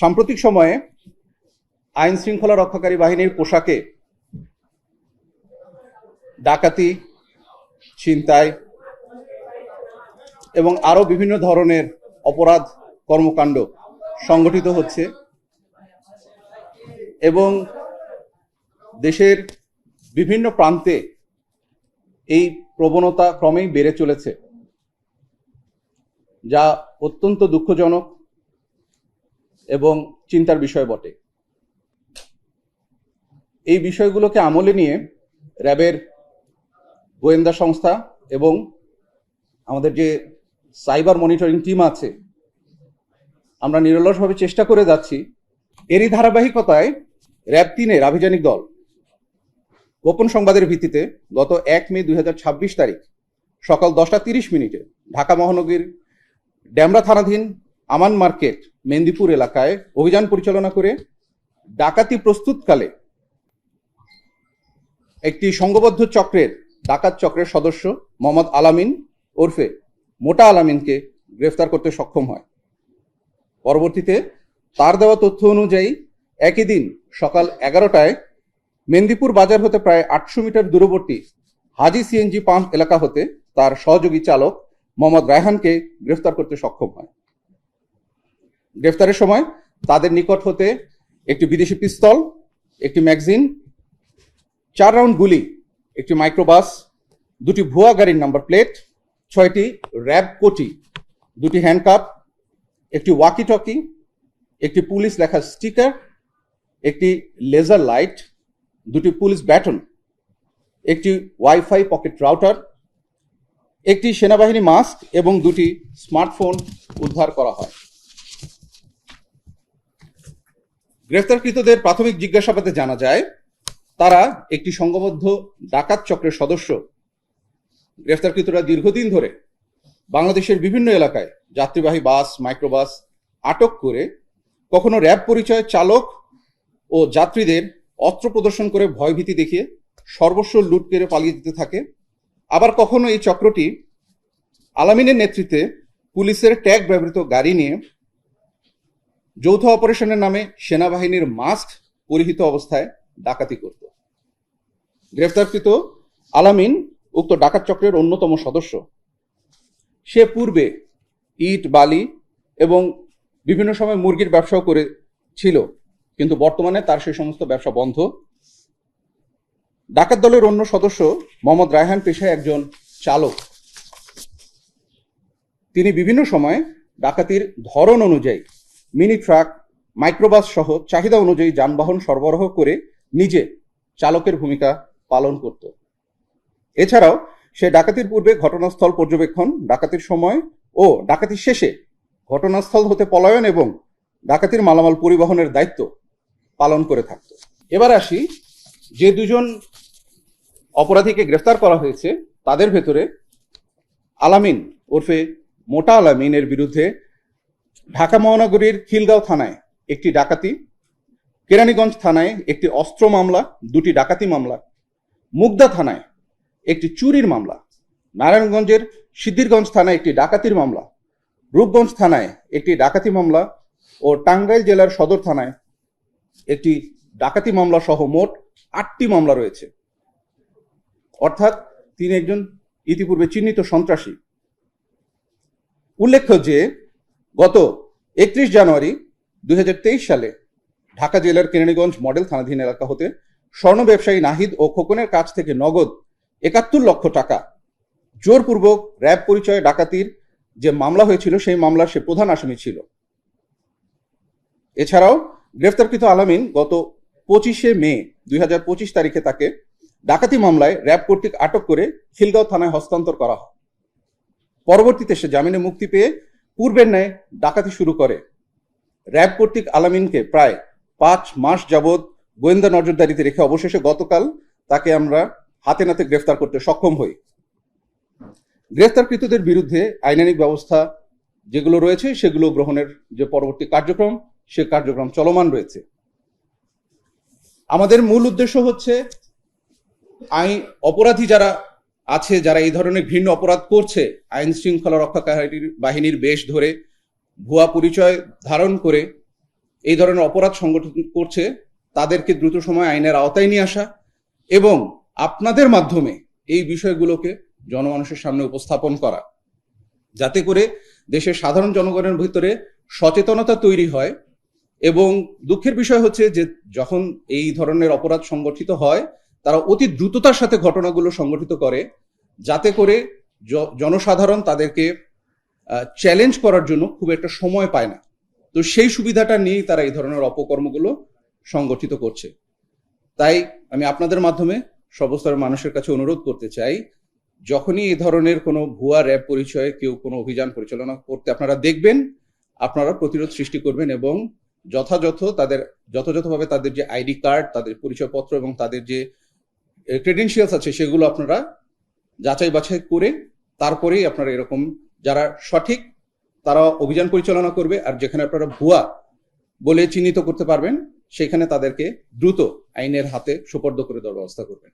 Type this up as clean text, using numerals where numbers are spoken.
সাম্প্রতিক সময়ে আইন শৃঙ্খলা রক্ষাকারী বাহিনীর পোশাকে ডাকাতি, ছিনতাই এবং আরো বিভিন্ন ধরনের অপরাধ কর্মকাণ্ড সংগঠিত হচ্ছে এবং দেশের বিভিন্ন প্রান্তে এই প্রবণতা ক্রমেই বেড়ে চলেছে, যা অত্যন্ত দুঃখজনক এবং চিন্তার বিষয় বটে। এই বিষয়গুলোকে আমলে নিয়ে র্যাবের গোয়েন্দা সংস্থা এবং আমাদের যে সাইবার মনিটরিং টিম আছে, আমরা নিরলসভাবে চেষ্টা করে যাচ্ছি। এরই ধারাবাহিকতায় র্যাব 3-এর আভিযানিক দল গোপন সংবাদের ভিত্তিতে গত 1 মে 2026 তারিখ সকাল 10টা 30 মিনিটে ঢাকা মহানগরীর ডেমরা থানাধীন আমান মার্কেট মেন্দিপুর এলাকায় অভিযান পরিচালনা করে ডাকাতি প্রস্তুতকালে একটি সংঘবদ্ধ ডাকাত চক্রের সদস্য মোহাম্মদ আলামিন ওরফে মোটা আলামিনকে গ্রেফতার করতে সক্ষম হয়। পরবর্তীতে তার দেওয়া তথ্য অনুযায়ী একই দিন সকাল 11টায় মেন্দিপুর বাজার হতে প্রায় 800 মিটার দূরবর্তী হাজি সিএনজি পাম্প এলাকা হতে তার সহযোগী চালক মোহাম্মদ রায়হানকে গ্রেফতার করতে সক্ষম হয়। গ্রেফতারের সময় তাদের নিকট হতে একটি বিদেশি পিস্তল, একটি ম্যাগজিন, 4 রাউন্ড গুলি, একটি মাইক্রোবাস, 2টি ভুয়া গাড়ির নাম্বার প্লেট, 6টি র্যাব কোটি, 2টি হ্যান্ডকাপ, একটি ওয়াকি টকি, একটি পুলিশ লেখা স্টিকার, একটি লেজার লাইট, 2টি পুলিশ ব্যাটন, একটি ওয়াইফাই পকেট রাউটার, একটি সেনাবাহিনী মাস্ক এবং 2টি স্মার্টফোন উদ্ধার করা হয়। গ্রেফতারকৃতদের প্রাথমিক জিজ্ঞাসাবাদে জানা যায় তারা একটি সংঘবদ্ধ ডাকাত চক্রের সদস্য। গ্রেফতারকৃতরা দীর্ঘদিন ধরে বাংলাদেশের বিভিন্ন এলাকায় যাত্রীবাহী বাস, মাইক্রোবাস আটক করে কখনো র্যাব পরিচয় চালক ও যাত্রীদের অস্ত্র প্রদর্শন করে ভয়ভীতি দেখিয়ে সর্বস্ব লুট করে পালিয়ে যেতে থাকে। আবার কখনো এই চক্রটি আলামিনের নেতৃত্বে পুলিশের ট্যাগ ব্যবহৃত গাড়ি নিয়ে যৌথ অপারেশনের নামে সেনাবাহিনীর মাস্ক পরিহিত অবস্থায় ডাকাতি করত। গ্রেফতারকৃত আলামিন উক্ত ডাকাত চক্রের অন্যতম সদস্য। সে পূর্বে ইট, বালি এবং বিভিন্ন সময় মুরগির ব্যবসাও করেছিল, কিন্তু বর্তমানে তার সেই সমস্ত ব্যবসা বন্ধ। ডাকাত দলের অন্য সদস্য মোহাম্মদ রায়হান পেশায় একজন চালক। তিনি বিভিন্ন সময়ে ডাকাতির ধরন অনুযায়ী মিনি ট্রাক, মাইক্রোবাস সহ চাহিদা অনুযায়ী যানবাহন সরবরাহ করে নিজে চালকের ভূমিকা পালন করত। এছাড়াও সে ডাকাতির পূর্বে ঘটনাস্থল পর্যবেক্ষণ, ডাকাতির সময় ও ডাকাতির শেষে ঘটনাস্থল হতে পলায়ন এবং ডাকাতির মালামাল পরিবহনের দায়িত্ব পালন করে থাকত। এবার আসি, যে 2জন অপরাধীকে গ্রেফতার করা হয়েছে তাদের ভেতরে আলামিন ওরফে মোটা আলামিনের বিরুদ্ধে ঢাকা মহানগরীর খিলগাঁও থানায় একটি ডাকাতি, কেরানীগঞ্জ থানায় একটি অস্ত্র মামলা, 2টি ডাকাতি মামলা, মুগদা থানায় একটি চুরির মামলা, নারায়ণগঞ্জের সিদ্ধিরগঞ্জ থানায় একটি ডাকাতির মামলা, রূপগঞ্জ থানায় একটি ডাকাতি মামলা ও টাঙ্গাইল জেলার সদর থানায় একটি ডাকাতি মামলা সহ মোট 8টি মামলা রয়েছে। অর্থাৎ তিনি একজন ইতিপূর্বে চিহ্নিত সন্ত্রাসী। উল্লেখ্য যে গত 31 জানুয়ারি 2023 সালে ঢাকা জেলার কেরানীগঞ্জ মডেল থানাধীন এলাকা হতে স্বর্ণ ব্যবসায়ী নাহিদ ও খোকনের কাছ থেকে নগদ 71 লক্ষ টাকা জোরপূর্বক র্যাব পরিচয়ে ডাকাতির যে মামলা হয়েছিল সেই মামলার সে প্রধান আসামি ছিল। এছাড়াও গ্রেফতারকৃত আলামিন গত 25 মে 2025 তারিখে তাকে ডাকাতি মামলায় র্যাব কর্তৃক আটক করে খিলগাঁও থানায় হস্তান্তর করা হয়। পরবর্তীতে সে জামিনে মুক্তি পেয়ে পূর্বের ন্যায় ডাকাতি শুরু করে। র্যাব কর্তৃক আলামিনকে প্রায় 5 মাস যাবৎ গোয়েন্দা নজরদারিতে রেখে অবশেষে গতকাল তাকে আমরা হাতে নাতে গ্রেফতার করতে সক্ষম হই। গ্রেফতারকৃতদের বিরুদ্ধে আইনানুগ ব্যবস্থা যেগুলো রয়েছে সেগুলো গ্রহণের যে পরবর্তী কার্যক্রম, সে কার্যক্রম চলমান রয়েছে। আমাদের মূল উদ্দেশ্য হচ্ছে অপরাধী যারা আছে, যারা এই ধরনের ঘৃণ্য অপরাধ করছে, আইন শৃঙ্খলা রক্ষাকারী বাহিনীর বেশ ধরে ভুয়া পরিচয় ধারণ করে এই ধরনের অপরাধ সংগঠন করছে তাদেরকে দ্রুত সময় আইনের আওতায় নিয়ে আসা এবং আপনাদের মাধ্যমে এই বিষয়গুলোকে জনমানুষের সামনে উপস্থাপন করা, যাতে করে দেশের সাধারণ জনগণের ভিতরে সচেতনতা তৈরি হয়। এবং দুঃখের বিষয় হচ্ছে যে যখন এই ধরনের অপরাধ সংগঠিত হয় তারা অতি দ্রুততার সাথে ঘটনাগুলো সংগঠিত করে, যাতে করে জনসাধারণ তাদেরকে চ্যালেঞ্জ করার জন্য খুব একটা সময় পায় না। তো সেই সুবিধাটা নিয়েই তারা এই ধরনের অপকর্মগুলো সংগঠিত করছে। তাই আমি আপনাদের মাধ্যমে সর্বস্তরের মানুষের কাছে অনুরোধ করতে চাই, যখনই এই ধরনের কোনো ভুয়া র্যাব পরিচয়ে কেউ কোনো অভিযান পরিচালনা করতে আপনারা দেখবেন, আপনারা প্রতিরোধ সৃষ্টি করবেন এবং যথাযথভাবে তাদের যে আইডি কার্ড, তাদের পরিচয়পত্র এবং তাদের যে ক্রেডেনশিয়ালস আছে সেগুলো আপনারা যাচাই বাছাই করে তারপরেই আপনারা এরকম যারা সঠিক তারা অভিযান পরিচালনা করবে, আর যেখানে আপনারা ভুয়া বলে চিহ্নিত করতে পারবেন সেখানে তাদেরকে দ্রুত আইনের হাতে সোপর্দ করে দেওয়ার ব্যবস্থা করবেন।